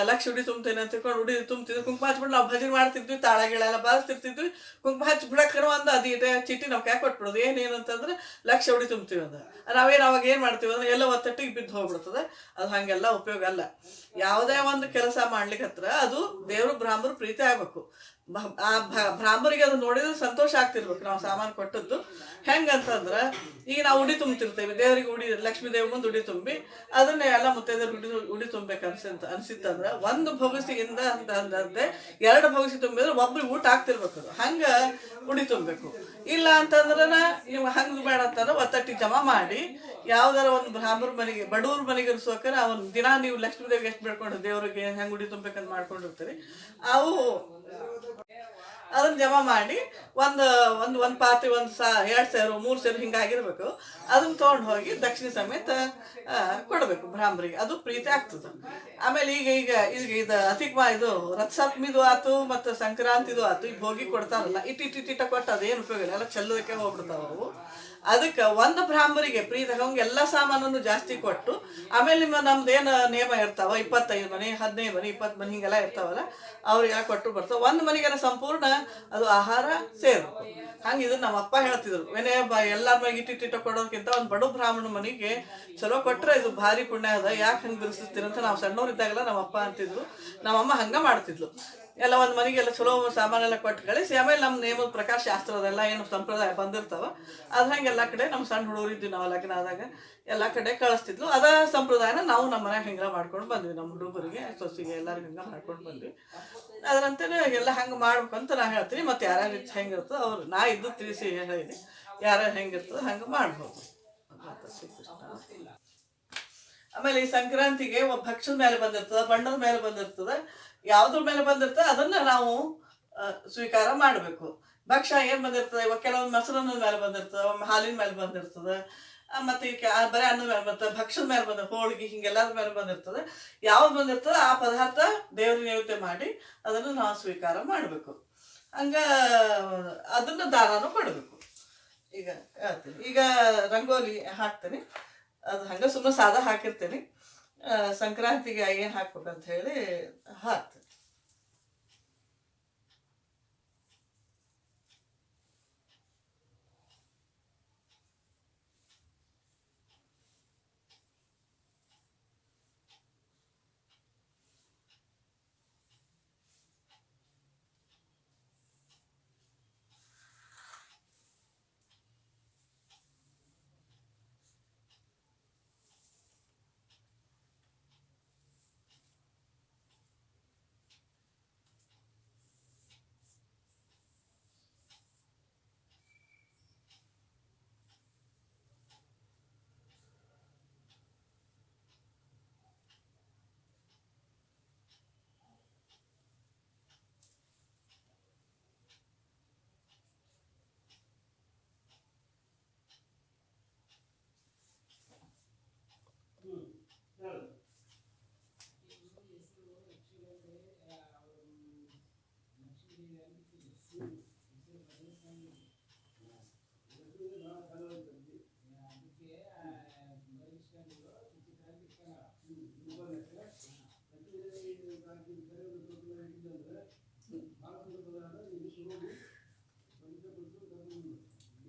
ಲಕ್ಷ ಉಡಿ ತುಂಬ್ತೇನೆ ಅಂತ ತಿಳ್ಕೊಂಡು ಉಡಿ ತುಂಬ್ತಿದ್ವಿ. ಕುಂಕುಮ ಹಚ್ಬಿಟ್ಟು ನಾವು ಭಜನೆ ಮಾಡ್ತಿದ್ವಿ, ತಾಳಗಳೆಲ್ಲ ಬಾರಿಸ್ತಿರ್ತಿದ್ವಿ. ಕುಂಕುಮ ಹಚ್ಚಿ ಬಿಡಕ್ಕೆ ಒಂದು ಅದು ಚೀಟಿ ನಾವು ಕ್ಯಾಕ್ ಕೊಟ್ಬಿಡೋದು. ಏನೇನು ಅಂತಂದ್ರೆ ಲಕ್ಷ ಉಡಿ ತುಂಬ್ತೀವಿ ಅಂದ್ರೆ ನಾವೇನು ಅವಾಗ ಏನು ಮಾಡ್ತೀವಿ ಅಂದ್ರೆ ಎಲ್ಲ ಒತ್ತಟ್ಟಿಗೆ ಬಿದ್ದು ಹೋಗ್ಬಿಡ್ತದೆ. ಅದು ಹಾಗೆಲ್ಲ ಉಪಯೋಗ ಅಲ್ಲ. ಯಾವುದೇ ಒಂದು ಕೆಲಸ ಮಾಡ್ಲಿಕ್ಕೆ ಹತ್ರ ಅದು ದೇವರು ಬ್ರಾಹ್ಮರು ಪ್ರೀತಿ ಆಗಬೇಕು. ಆ ಬ್ರಾಹ್ಮರಿಗೆ ಅದು ನೋಡಿದ್ರೆ ಸಂತೋಷ ಆಗ್ತಿರ್ಬೇಕು. ನಾವು ಸಾಮಾನ್ಯ ಸಾಮಾನು ಕೊಟ್ಟದ್ದು. ಹೆಂಗಂತಂದ್ರೆ ಈಗ ನಾವು ಉಡಿ ತುಂಬ್ತಿರ್ತೇವೆ ದೇವರಿಗೆ, ಉಡಿ ಲಕ್ಷ್ಮೀ ದೇವಿ ಮುಂದೆ ಉಡಿ ತುಂಬಿ ಅದನ್ನೇ ಎಲ್ಲ ಮುತ್ತೈದೆಯರು ಉಡಿ ತುಂಬಬೇಕು ಅನ್ಸಿತ್ತಂದ್ರೆ ಒಂದು ಭವಿಸಿಯಿಂದ ಅಂತಂದ್ರೆ 2 ಭವಿಸಿ ತುಂಬಿದ್ರೆ ಒಬ್ರಿಗೆ ಊಟ ಆಗ್ತಿರ್ಬೇಕು. ಅದು ಹಂಗೆ ಉಡಿ ತುಂಬಬೇಕು. ಇಲ್ಲ ಅಂತಂದ್ರೆ ನೀವು ಹಂಗೆ ಬೇಡ ಅಂತಂದ್ರೆ ಒತ್ತಟ್ಟಿ ಜಮಾ ಮಾಡಿ ಯಾವ್ದಾರ ಒಂದು ಬ್ರಾಹ್ಮರ ಮನೆಗೆ, ಬಡವ್ರ ಮನೆಗೆ ಇರಿಸೋಕೆ ಅವ್ನು ದಿನ ನೀವು ಲಕ್ಷ್ಮೀ ದೇವಿಗೆ ಎಷ್ಟು ಬೇಡ್ಕೊಂಡು ದೇವ್ರಿಗೆ ಹೆಂಗೆ ಉಡಿ ತುಂಬೇಕಂತ ಮಾಡ್ಕೊಂಡಿರ್ತೀರಿ, ಅವು ಅದನ್ನ ಜಮಾ ಮಾಡಿ ಒಂದು ಒಂದು ಒಂದು ಪಾತ್ರೆ 2,000 3,000 ಹಿಂಗಾಗಿರ್ಬೇಕು. ಅದನ್ನ ತೊಗೊಂಡು ಹೋಗಿ ದಕ್ಷಿಣ ಸಮೇತ ಕೊಡಬೇಕು ಬ್ರಾಹ್ಮರಿಗೆ. ಅದು ಪ್ರೀತಿ ಆಗ್ತದೆ. ಆಮೇಲೆ ಈಗ ಈಗ ಈಗ ಇದು ಇದು ರಥಸಪ್ತಮಿದು ಆತು ಮತ್ತು ಸಂಕ್ರಾಂತಿದು ಆತು, ಈಗ ಭೋಗಿ ಕೊಡ್ತಾರಲ್ಲ, ಇಟ್ಟಿಟ್ಟ ಕೊಟ್ಟು ಅದೇನು ಉಪಯೋಗ ಇಲ್ಲ, ಎಲ್ಲ ಚೆಲ್ಲೋದಕ್ಕೆ ಹೋಗ್ಬಿಡ್ತಾವ ಅವು. ಅದಕ್ಕೆ ಒಂದು ಬ್ರಾಹ್ಮರಿಗೆ ಪ್ರೀತಿ ಹಂಗೆ ಎಲ್ಲ ಸಾಮಾನನ್ನು ಜಾಸ್ತಿ ಕೊಟ್ಟು, ಆಮೇಲೆ ನಮ್ದು ಏನು ನಿಯಮ ಇರ್ತಾವ, 25 ಮನೆ 15 ಮನೆ 20 ಮನೆ ಹಿಂಗೆಲ್ಲ ಇರ್ತಾವಲ್ಲ, ಅವ್ರಿಗೆಲ್ಲ ಕೊಟ್ಟು ಬರ್ತಾವೆ. ಒಂದು ಮನೆಗೆಲ್ಲ ಸಂಪೂರ್ಣ ಅದು ಆಹಾರ ಸೇರ್ಬೇಕು. ಹಂಗೆ ಇದು ನಮ್ಮ ಅಪ್ಪ ಹೇಳ್ತಿದ್ರು, ಎಲ್ಲರ ಮನೆಗೆ ಇಟ್ಟಿಟ್ಟ ಕೊಡೋದಕ್ಕಿಂತ ಒಂದು ಬಡ ಬ್ರಾಹ್ಮಣ ಮನೆಗೆ ಚಲೋ ಕೊಟ್ಟರೆ ಇದು ಭಾರಿ ಪುಣ್ಯ ಅದ, ಯಾಕೆ ಹಂಗೆ ಬಿಡಿಸ್ತೀರಂತ ನಾವು ಸಣ್ಣವ್ರಿದ್ದಾಗಲ್ಲ ನಮ್ಮ ಅಪ್ಪ ಅಂತಿದ್ರು. ನಮ್ಮಮ್ಮ ಹಂಗೆ ಮಾಡ್ತಿದ್ಲು. ಎಲ್ಲ ಒಂದು ಮನೆಗೆಲ್ಲ ಚಲೋ ಸಾಮಾನೆಲ್ಲ ಕೊಟ್ಟು ಕಳಿಸಿ ಆಮೇಲೆ ನಮ್ಮ ನೇಮದ ಪ್ರಕಾರ ಶಾಸ್ತ್ರದೆಲ್ಲ ಏನು ಸಂಪ್ರದಾಯ ಬಂದಿರ್ತಾವ ಅದು ಹಂಗೆ ಎಲ್ಲ ಕಡೆ ನಮ್ಮ ಸಣ್ಣ ಹುಡುಗರಿದ್ವಿ ನಾವು ಲಗ್ನ ಆದಾಗ ಎಲ್ಲ ಕಡೆ ಕಳಿಸ್ತಿದ್ಲು. ಅದ ಸಂಪ್ರದಾಯನ ನಾವು ನಮ್ಮ ಮನೆಯಾಗ ಹಿಂಗೆ ಮಾಡ್ಕೊಂಡು ಬಂದ್ವಿ. ನಮ್ಮ ಹುಡುಗರಿಗೆ ಸೊಸಿಗೆ ಎಲ್ಲರಿಗೂ ಹಿಂಗೆ ಮಾಡ್ಕೊಂಡು ಬಂದ್ವಿ. ಅದರಂತೆ ಎಲ್ಲ ಹಂಗೆ ಮಾಡ್ಬೇಕು ಅಂತ ನಾ ಹೇಳ್ತೀನಿ. ಮತ್ತು ಯಾರ್ಯಾರು ಹೆಂಗಿರ್ತದೆ ಅವ್ರು ನಾ ಇದ್ದು ತಿಳಿಸಿ ಹೇಳಿನಿ, ಯಾರ್ಯಾರು ಹೆಂಗಿರ್ತದೆ ಹಂಗೆ ಮಾಡ್ಬೋದು. ಆಮೇಲೆ ಈ ಸಂಕ್ರಾಂತಿಗೆ ಭಕ್ಷದ ಮೇಲೆ ಬಂದಿರ್ತದೆ, ಬಣ್ಣದ ಮೇಲೆ ಬಂದಿರ್ತದೆ, ಯಾವುದ್ರ ಮೇಲೆ ಬಂದಿರ್ತದೆ ಅದನ್ನ ನಾವು ಸ್ವೀಕಾರ ಮಾಡಬೇಕು. ಭಕ್ಷ್ಯ ಏನು ಬಂದಿರ್ತದೆ, ಇವಾಗ ಕೆಲವೊಂದು ಮೊಸರನ್ನ ಮೇಲೆ ಬಂದಿರ್ತದೆ, ಒಮ್ಮೆ ಹಾಲಿನ ಮೇಲೆ ಬಂದಿರ್ತದೆ, ಮತ್ತು ಬರೀ ಅನ್ನದ ಮೇಲೆ ಬರ್ತದೆ, ಭಕ್ಷದ ಮೇಲೆ ಬಂದ ಹೋಳಿಗೆ ಹಿಂಗೆಲ್ಲದ್ರ ಮೇಲೆ ಬಂದಿರ್ತದೆ. ಯಾವ್ದು ಬಂದಿರ್ತದೆ ಆ ಪದಾರ್ಥ ದೇವ್ರಿಗೆ ನೈವೇದ್ಯ ಮಾಡಿ ಅದನ್ನು ನಾವು ಸ್ವೀಕಾರ ಮಾಡಬೇಕು. ಹಂಗೆ ಅದನ್ನು ದಾನನೂ ಕೊಡಬೇಕು. ಈಗ ಹೇಳ್ತೀನಿ, ಈಗ ರಂಗೋಲಿ ಹಾಕ್ತೀನಿ, ಅದು ಹಂಗೆ ಸುಮ್ಮನೆ ಸಾದಾ ಹಾಕಿರ್ತೀನಿ. ಸಂಕ್ರಾಂತಿಗೆ ಏನು ಹಾಕ್ಬೇಕಂತ ಹೇಳಿ ಹಾಕ್ತೀನಿ.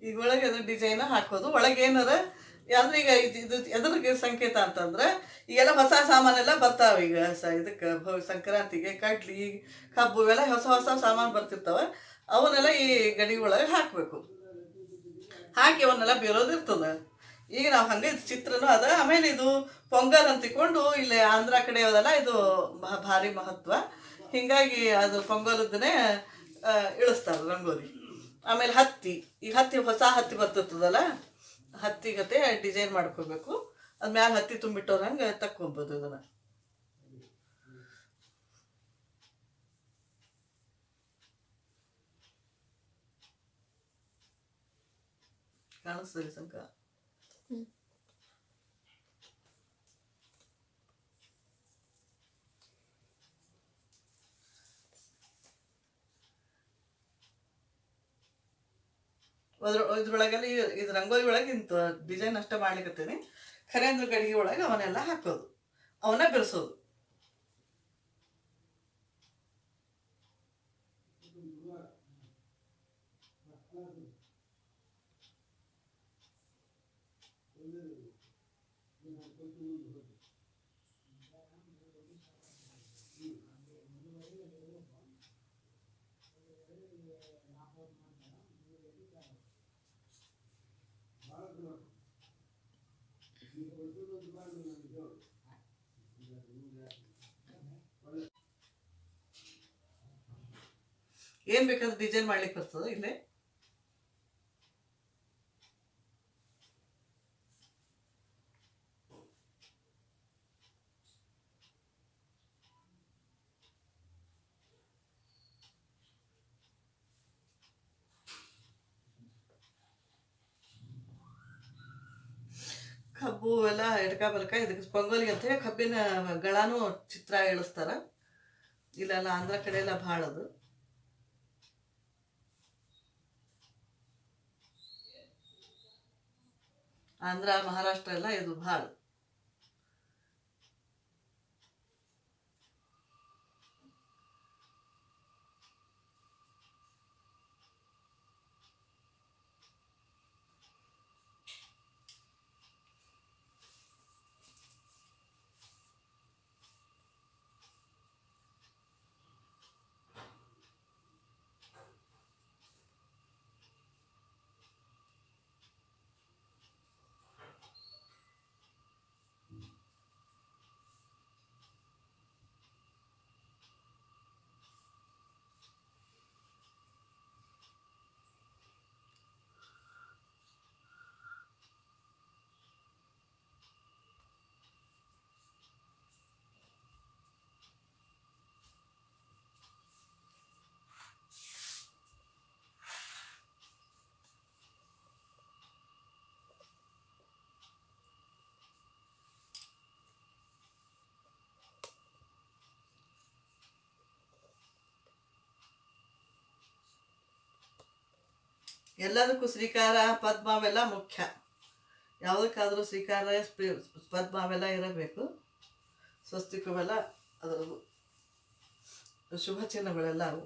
ಈಗ ಒಳಗೆ ಅದು ಡಿಸೈನ್ ಹಾಕೋದು, ಒಳಗೆ ಏನಾರ ಅಂದ್ರೆ ಈಗ ಇದು ಎದ್ರಿಗೆ ಸಂಕೇತ ಅಂತಂದ್ರೆ ಈಗೆಲ್ಲ ಹೊಸ ಸಾಮಾನೆಲ್ಲ ಬರ್ತಾವೆ. ಈಗ ಇದಕ್ಕೆ ಸಂಕ್ರಾಂತಿಗೆ ಕಡ್ಲಿ ಕಬ್ಬು ಇವೆಲ್ಲ ಹೊಸ ಹೊಸ ಸಾಮಾನು ಬರ್ತಿರ್ತಾವ. ಅವನ್ನೆಲ್ಲ ಈ ಗಡಿ ಒಳಗೆ ಹಾಕಬೇಕು. ಹಾಕಿ ಅವನ್ನೆಲ್ಲ ಬೇರೋದಿರ್ತದೆ. ಈಗ ನಾವು ಹಂಗೆ ಚಿತ್ರನೂ ಅದ. ಆಮೇಲೆ ಇದು ಪೊಂಗಲ್ ಅಂತಿಕೊಂಡು ಇಲ್ಲಿ ಆಂಧ್ರ ಕಡೆ ಅದೆಲ್ಲ ಇದು ಭಾರಿ ಮಹತ್ವ. ಹೀಗಾಗಿ ಅದು ಪೊಂಗಲದನ್ನೇ ಇಳಿಸ್ತಾರೆ ರಂಗೋಲಿ. ಆಮೇಲೆ ಈ ಹತ್ತಿ ಹೊಸ ಹತ್ತಿ ಬರ್ತಿರ್ತದಲ್ಲ, ಹತ್ತಿ ಗತೆ ಡಿಸೈನ್ ಮಾಡ್ಕೋಬೇಕು. ಅದ್ಮ್ಯಾಲೆ ಹತ್ತಿ ತುಂಬಿಟ್ಟವ್ರ ಹಂಗೆ ತಕ್ಕೊಬೋದು. ಇದನ್ನ ಕಾಣಿಸ್ತದೆ ಸಂಕ. ಇದ್ರೊಳಗೆಲ್ಲ ಇದು ರಂಗೋಲಿ ಒಳಗೆ ಇಂತ ಡಿಸೈನ್ ಅಷ್ಟೇ ಮಾಡ್ಲಿಕ್ಕತ್ತೀನಿ. ಖರೇಂದ್ರ ಗಡಿಗೆ ಒಳಗೆ ಅವನ್ನೆಲ್ಲ ಹಾಕೋದು, ಅವನ್ನ ಬೆರೆಸೋದು. ಏನು ಬೇಕಾದ್ರೆ ಡಿಸೈನ್ ಮಾಡ್ಲಿಕ್ಕೆ ಬರ್ತದೆ ಇಲ್ಲೇ. ಕಬ್ಬು ಎಲ್ಲ ಎಡ್ಕ ಬಲ್ಕ ಇದಕ್ಕೆ ಪೊಂಗಲ್ಗೆ ಅಂತೇಳಿ ಕಬ್ಬಿನ ಗಳಾನು ಚಿತ್ರ ಇಳಿಸ್ತಾರ. ಇಲ್ಲೆಲ್ಲ ಆಂಧ್ರ ಕಡೆ ಎಲ್ಲ ಭಾಳ ಅದು. ಆಂಧ್ರ ಮಹಾರಾಷ್ಟ್ರ ಎಲ್ಲ ಇದು ಭಾಳ. ಎಲ್ಲದಕ್ಕೂ ಶ್ರೀಕಾರ ಪದ್ಮ ಅವೆಲ್ಲ ಮುಖ್ಯ. ಯಾವುದಕ್ಕಾದರೂ ಶ್ರೀಕಾರ ಪದ್ಮ ಅವೆಲ್ಲ ಇರಬೇಕು. ಸ್ವಸ್ತಿಕವೆಲ್ಲ ಅದರದು ಶುಭ ಚಿಹ್ನೆಗಳೆಲ್ಲ ಅವು.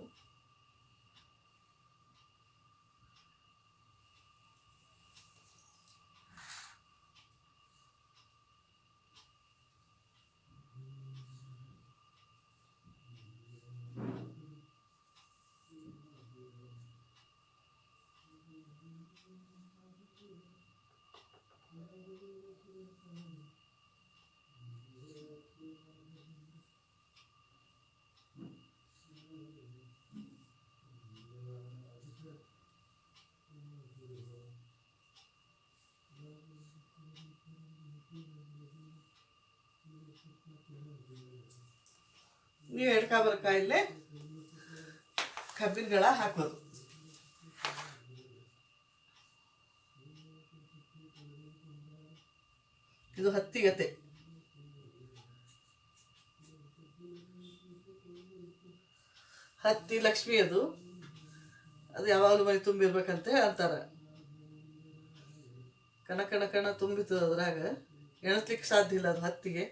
ನೀವು ಎಡ್ಕ ಬರ್ಕ ಇಲ್ಲೇ ಕಬ್ಬಿನ ಗಳ ಹಾಕೋದು. ಇದು ಹತ್ತಿಗತೆ. ಹತ್ತಿ ಲಕ್ಷ್ಮಿ ಅದು ಯಾವಾಗಲೂ ಮನೆ ತುಂಬಿರ್ಬೇಕಂತ ಅಂತಾರ. ಕಣ ಕಣ ಕಣ ತುಂಬಿತು ಅದ್ರಾಗ ಎಣಿಸ್ಲಿಕ್ಕೆ ಸಾಧ್ಯ ಇಲ್ಲ ಅದು ಹತ್ತಿಗೆ.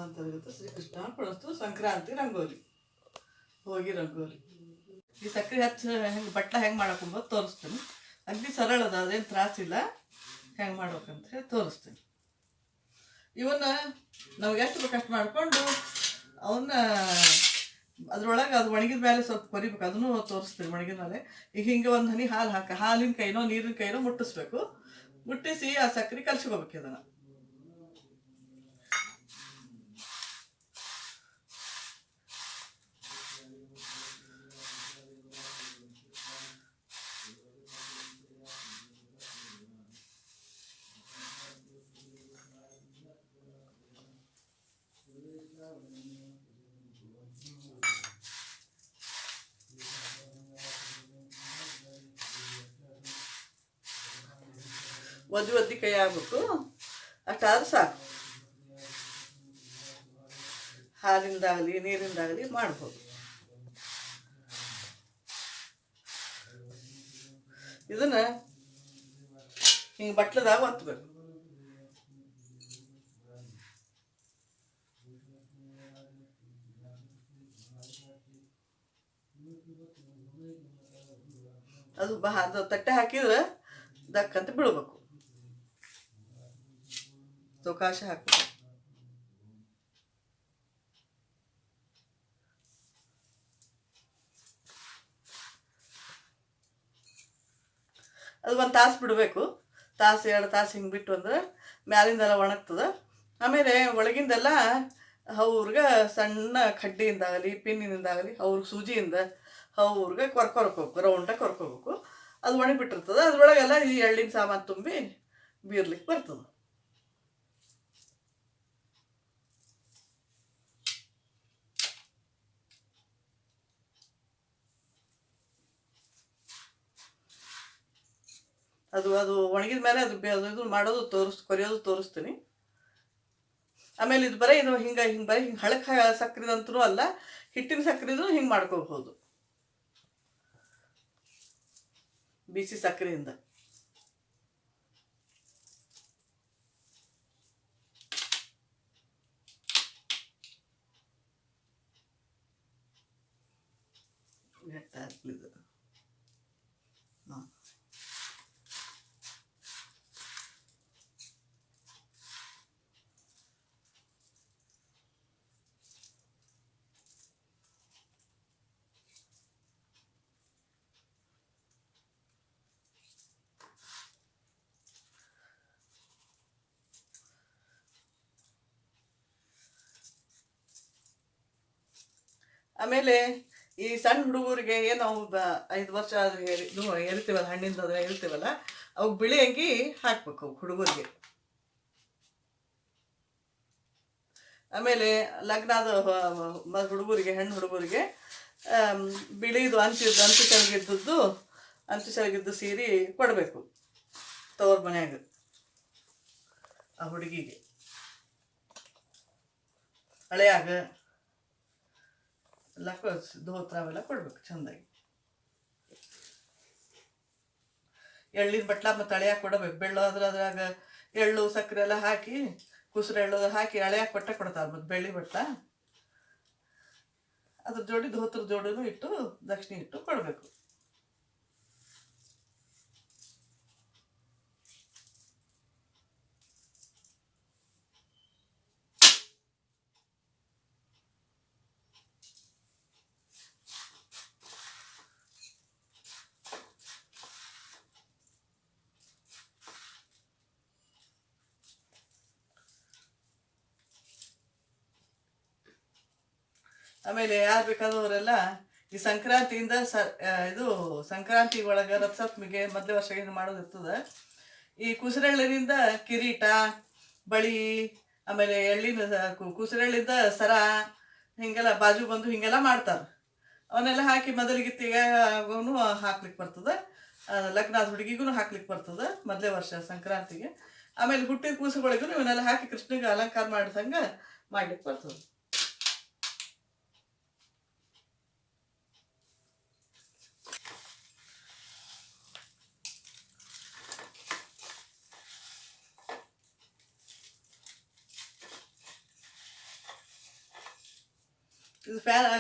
ಅಂತರ್ಗತ ಶ್ರೀಕೃಷ್ಣ ಪಡಸ್ತು ಸಂಕ್ರಾಂತಿ ರಂಗೋಲಿ, ಹೋಗಿ ರಂಗೋಲಿ. ಈ ಸಕ್ಕರೆ ಹಚ್ಚಿ ಹೆಂಗೆ ಬಟ್ಲ ಹೆಂಗೆ ಮಾಡಕ್ಕೆ ತೋರಿಸ್ತೀನಿ. ಅಗ್ದಿ ಸರಳ ಅದ, ಅದೇನು ತ್ರಾಸಿಲ್ಲ. ಹೆಂಗೆ ಮಾಡ್ಬೇಕಂತ ಹೇಳಿ ತೋರಿಸ್ತೀನಿ. ಇವನ್ನ ನಮ್ಗೆ ಎಷ್ಟು ಬೇಕು ಅಷ್ಟು ಮಾಡಿಕೊಂಡು ಅವನ್ನ ಅದ್ರೊಳಗೆ ಅದು ಒಣಗಿದ ಮೇಲೆ ಸ್ವಲ್ಪ ಕೊರಿಬೇಕು, ಅದನ್ನು ತೋರಿಸ್ತೀನಿ. ಒಣಗಿದ ಮೇಲೆ ಈಗ ಹಿಂಗೆ ಒಂದು ಹನಿ ಹಾಲು ಹಾಲಿನ ಕೈನೋ ನೀರಿನ ಕೈನೋ ಮುಟ್ಟಿಸ್ಬೇಕು. ಮುಟ್ಟಿಸಿ ಆ ಸಕ್ಕರೆ ಕಲ್ಸ್ಕೋಬೇಕು ಅದನ್ನು. ಒದ್ದಿ ಕೈ ಆಗ್ಬೇಕು, ಅಷ್ಟಾದ್ರೆ ಸಾಕು. ಹಾಲಿಂದಾಗಲಿ ನೀರಿಂದಾಗಲಿ ಮಾಡ್ಬೋದು. ಇದನ್ನ ಹಿಂಗೆ ಬಟ್ಲದಾಗ ಒತ್ತಬೇಕು. ಅದು ತಟ್ಟೆ ಹಾಕಿದ್ರೆ ದಕ್ಕಂತ ಬೀಳ್ಬೇಕು. ಚೌಕಾಶ ಹಾಕ್ಬೇಕು. ಅದು ಒಂದು ತಾಸು ಬಿಡಬೇಕು. ತಾಸು 2 ತಾಸು ಹಿಂಗೆ ಬಿಟ್ಟು ಅಂದ್ರೆ ಮ್ಯಾಲಿಂದೆಲ್ಲ ಒಣಗ್ತದೆ. ಆಮೇಲೆ ಒಳಗಿಂದೆಲ್ಲ ಅವ್ರಿಗೆ ಸಣ್ಣ ಕಡ್ಡಿಯಿಂದಾಗಲಿ ಪಿನ್ನಿನಿಂದಾಗಲಿ ಅವ್ರಿಗೆ ಸೂಜಿಯಿಂದ ಅವ್ರಿಗೆ ಕೊರ್ಕೋಬೇಕು, ರೌಂಡಾಗಿ ಕೊರ್ಕೋಬೇಕು. ಅದು ಒಣಗಿಬಿಟ್ಟಿರ್ತದೆ. ಅದ್ರೊಳಗೆಲ್ಲ ಈ ಎಳ್ಳಿನ ಸಾಮಾನು ತುಂಬಿ ಬೀರ್ಲಿಕ್ಕೆ ಬರ್ತದೆ. ಅದು ಒಣಗಿದ ಮೇಲೆ ಇದು ಮಾಡೋದು ಕೊರಿಯೋದು ತೋರಿಸ್ತೀನಿ. ಆಮೇಲೆ ಇದು ಬರೀ ಹಿಂಗೆ ಬರೀ ಹಿಂಗೆ ಹಳಕ್ಕೆ ಸಕ್ಕರೆದಂತೂ ಅಲ್ಲ, ಹಿಟ್ಟಿನ ಸಕ್ಕರೆದು ಹಿಂಗೆ ಮಾಡ್ಕೋಬಹುದು, ಬಿಸಿ ಸಕ್ಕರೆಯಿಂದ. ಹಾಕ್ಲಿದ್ದು ಹಾಂ. ಆಮೇಲೆ ಈ ಸಣ್ಣ ಹುಡುಗರಿಗೆ ಏನು ನಾವು 5 ವರ್ಷ ಇದು ಎರಿತೀವಲ್ಲ, ಹಣ್ಣಿಂದ ಎರಿತೀವಲ್ಲ, ಅವು ಬಿಳಿ ಅಂಗಿ ಹಾಕ್ಬೇಕು ಹುಡುಗರಿಗೆ. ಆಮೇಲೆ ಲಗ್ನ ಆದ ಹುಡುಗರಿಗೆ, ಹೆಣ್ಣು ಹುಡುಗರಿಗೆ ಬಿಳಿದು ಅಂಚು ಕೆಳಗಿದ್ದು ಸೀರೆ ಕೊಡಬೇಕು ತವ್ರ ಮನ್ಯಾಗ ಆ ಹುಡುಗಿಗೆ. ಹಳೆಯಾಗ ಎಲ್ಲ ಧೋತ್ರ ಅವೆಲ್ಲ ಕೊಡ್ಬೇಕು ಚೆಂದಾಗಿ. ಎಳ್ಳಿನ ಬಟ್ಲ ಮತ್ತು ಹಳೆಯಾಗ ಕೊಡಬೇಕು. ಬೆಳ್ಳು ಅದ್ರಾಗ ಎಳ್ಳು ಸಕ್ಕರೆ ಎಲ್ಲ ಹಾಕಿ, ಕುಸುರು ಎಳ್ಳು ಹಾಕಿ ಹಳೆಯಾಗ ಕೊಡ್ತಾರೆ. ಮತ್ತು ಬೆಳ್ಳಿ ಬಟ್ಲ ಅದ್ರ ಜೋಡಿ ಧೋತ್ರ ಜೋಡಿನೂ ಇಟ್ಟು ದಕ್ಷಿಣೆ ಇಟ್ಟು ಕೊಡಬೇಕು. ಆಮೇಲೆ ಯಾರು ಬೇಕಾದವರೆಲ್ಲ ಈ ಸಂಕ್ರಾಂತಿಯಿಂದ ಇದು ಸಂಕ್ರಾಂತಿ ಒಳಗೆ ರಥಸಪ್ತಮಿಗೆ ಮೊದಲೇ ವರ್ಷ ಏನು ಮಾಡೋದಿರ್ತದೆ, ಈ ಕುಸುರೆಳ್ಳಿನಿಂದ ಕಿರೀಟ, ಬಳಿ, ಆಮೇಲೆ ಎಳ್ಳಿನ ಕುಸುರೆಳ್ಳಿಂದ ಸರ ಹಿಂಗೆಲ್ಲ ಬಾಜು ಬಂದು ಹಿಂಗೆಲ್ಲ ಮಾಡ್ತಾರೆ. ಅವನ್ನೆಲ್ಲ ಹಾಕಿ ಮೊದಲಿಗಿತ್ತಿಗೆ ಹಾಕ್ಲಿಕ್ಕೆ ಬರ್ತದೆ, ಲಗ್ನದ ಹುಡುಗಿಗೂ ಹಾಕ್ಲಿಕ್ಕೆ ಬರ್ತದೆ ಮೊದಲೇ ವರ್ಷ ಸಂಕ್ರಾಂತಿಗೆ. ಆಮೇಲೆ ಹುಟ್ಟಿದ ಕೂಸುಗಳಿಗೂ ಇವನ್ನೆಲ್ಲ ಹಾಕಿ ಕೃಷ್ಣಗೆ ಅಲಂಕಾರ ಮಾಡಿದಂಗೆ ಮಾಡ್ಲಿಕ್ಕೆ ಬರ್ತದೆ.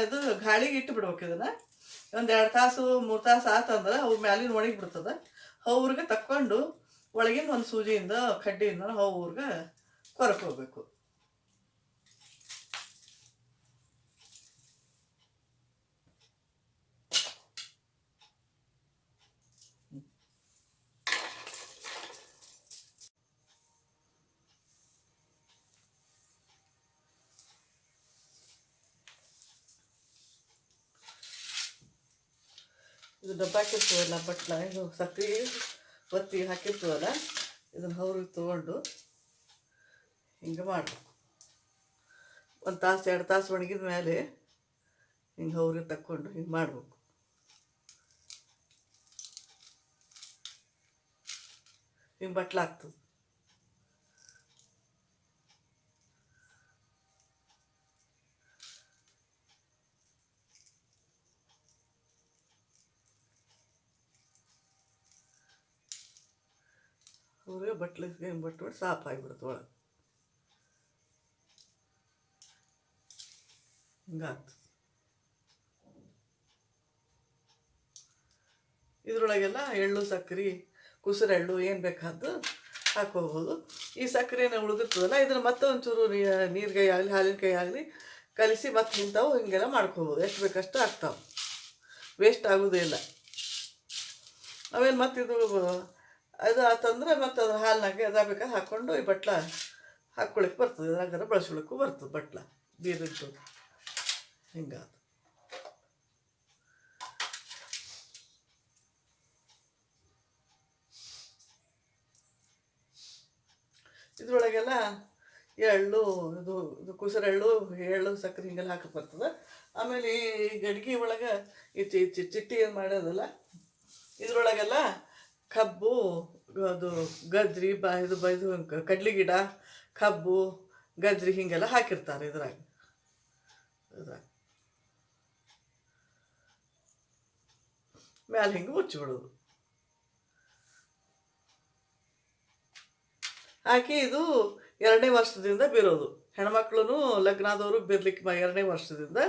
ಇದು ಗಾಳಿಗೆ ಇಟ್ಟು ಬಿಡ್ಬೇಕು. ಇದನ್ನು ಒಂದು 2 ತಾಸು 3 ತಾಸು ಆತಂದ್ರೆ ಅವು ಮ್ಯಾಲಿನ ಒಣಗಿ ಬಿಡ್ತದೆ. ಅವ್ರಿಗೆ ತಕ್ಕೊಂಡು ಒಳಗಿನ ಒಂದು ಸೂಜಿಯಿಂದ ಕಡ್ಡಿಯಿಂದ ಅವ್ರಿಗೆ ಕೊರಕೋಬೇಕು. ಇದು ಡಬ್ಬ ಹಾಕಿರ್ತವಲ್ಲ, ಬಟ್ಲ ಇದು ಸಕ್ಕರೆ ಒತ್ತಿ ಹಾಕಿರ್ತವಲ್ಲ, ಇದನ್ನು ಅವ್ರಿಗೆ ತೊಗೊಂಡು ಹಿಂಗೆ ಮಾಡಿ 1 ತಾಸು 2 ತಾಸು ಒಣಗಿದ ಮೇಲೆ ಹಿಂಗೆ ಅವ್ರಿಗೆ ತಕ್ಕೊಂಡು ಹಿಂಗೆ ಮಾಡ್ಬೇಕು. ಹಿಂಗೆ ಬಟ್ಲಾಗ್ತದೆ. ಅವ್ರಿಗೆ ಬಟ್ಲಿಗೆ ಹಿಂಗೆ ಬಟ್ಬಿಟ್ಟು ಸಾಫಾಗಿಬಿಡುತ್ತೆ ಒಳಗೆ. ಹಿಂಗಾಗ್ತದೆ. ಇದ್ರೊಳಗೆಲ್ಲ ಎಳ್ಳು, ಸಕ್ಕರೆ, ಕುಸುರೆಳ್ಳು ಏನು ಬೇಕಾದ್ದು ಹಾಕೋಬೋದು. ಈ ಸಕ್ಕರೆನ ಉಳಿದಿರ್ತದಲ್ಲ, ಇದನ್ನು ಮತ್ತೆ ಒಂಚೂರು ನೀರಿಗೆ ಆಗಲಿ ಹಾಲಿನ ಕೈ ಆಗಲಿ ಕಲಿಸಿ ಮತ್ತೆ ಇಂಥವು ಹಿಂಗೆಲ್ಲ ಮಾಡ್ಕೋಬೋದು. ಎಷ್ಟು ಬೇಕಷ್ಟು ಆಗ್ತಾವೆ, ವೇಸ್ಟ್ ಆಗೋದೇ ಇಲ್ಲ. ಆಮೇಲೆ ಮತ್ತೆ ಇದು ಆತಂದ್ರೆ ಮತ್ತು ಅದು ಹಾಲಿನಾಗೆ ಅದ ಬೇಕಾದ್ರೆ ಹಾಕ್ಕೊಂಡು ಈ ಬಟ್ಲ ಹಾಕ್ಕೊಳಿಕ್ಕೆ ಬರ್ತದೆ. ಅದ್ರಾಗಾರ ಬಳಸ್ಕೊಳಕ್ಕೂ ಬರ್ತದೆ ಬಟ್ಲ ಬೀರಿದ್ದು. ಹಿಂಗಾದ ಇದ್ರೊಳಗೆಲ್ಲ ಎಳ್ಳು, ಇದು ಕುಸುರೆಳ್ಳು, ಎಳ್ಳು, ಸಕ್ಕರೆ ಹಿಂಗೆಲ್ಲ ಹಾಕಿ ಬರ್ತದೆ. ಆಮೇಲೆ ಈ ಗಡ್ಗೆ ಒಳಗೆ ಈ ಚಿಟ್ಟಿ ಏನು ಮಾಡೋದಲ್ಲ, ಇದ್ರೊಳಗೆಲ್ಲ ಕಬ್ಬು, ಅದು ಗಜ್ರಿ, ಇದು ಕಡ್ಲಿ ಗಿಡ, ಕಬ್ಬು, ಗಜ್ರಿ ಹಿಂಗೆಲ್ಲ ಹಾಕಿರ್ತಾರೆ ಇದ್ರಾಗ. ಮ್ಯಾಲೆ ಹಿಂಗೆ ಮುಚ್ಚಿಬಿಡೋದು. ಹಾಕಿ ಇದು 2ನೇ ವರ್ಷದಿಂದ ಬೀರೋದು. ಹೆಣ್ಮಕ್ಳು ಲಗ್ನಾದವರು ಬಿರ್ಲಿಕ್ಕೆ 2ನೇ ವರ್ಷದಿಂದ.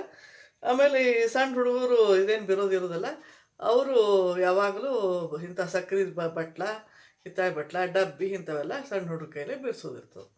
ಆಮೇಲೆ ಈ ಸಣ್ಣ ಹುಡುಗರು ಇದೇನು ಬಿರೋದಿರೋದಲ್ಲ, ಅವರು ಯಾವಾಗಲೂ ಇಂಥ ಸಕ್ಕರೆ ಬಟ್ಲ, ಹಿತ್ತಾಳೆ ಬಟ್ಲ, ಡಬ್ಬಿ ಇಂಥವೆಲ್ಲ ಸಣ್ಣ ಹುಡುಗ ಕೈಲೇ ಬಿಡಿಸೋದಿರ್ತವೆ.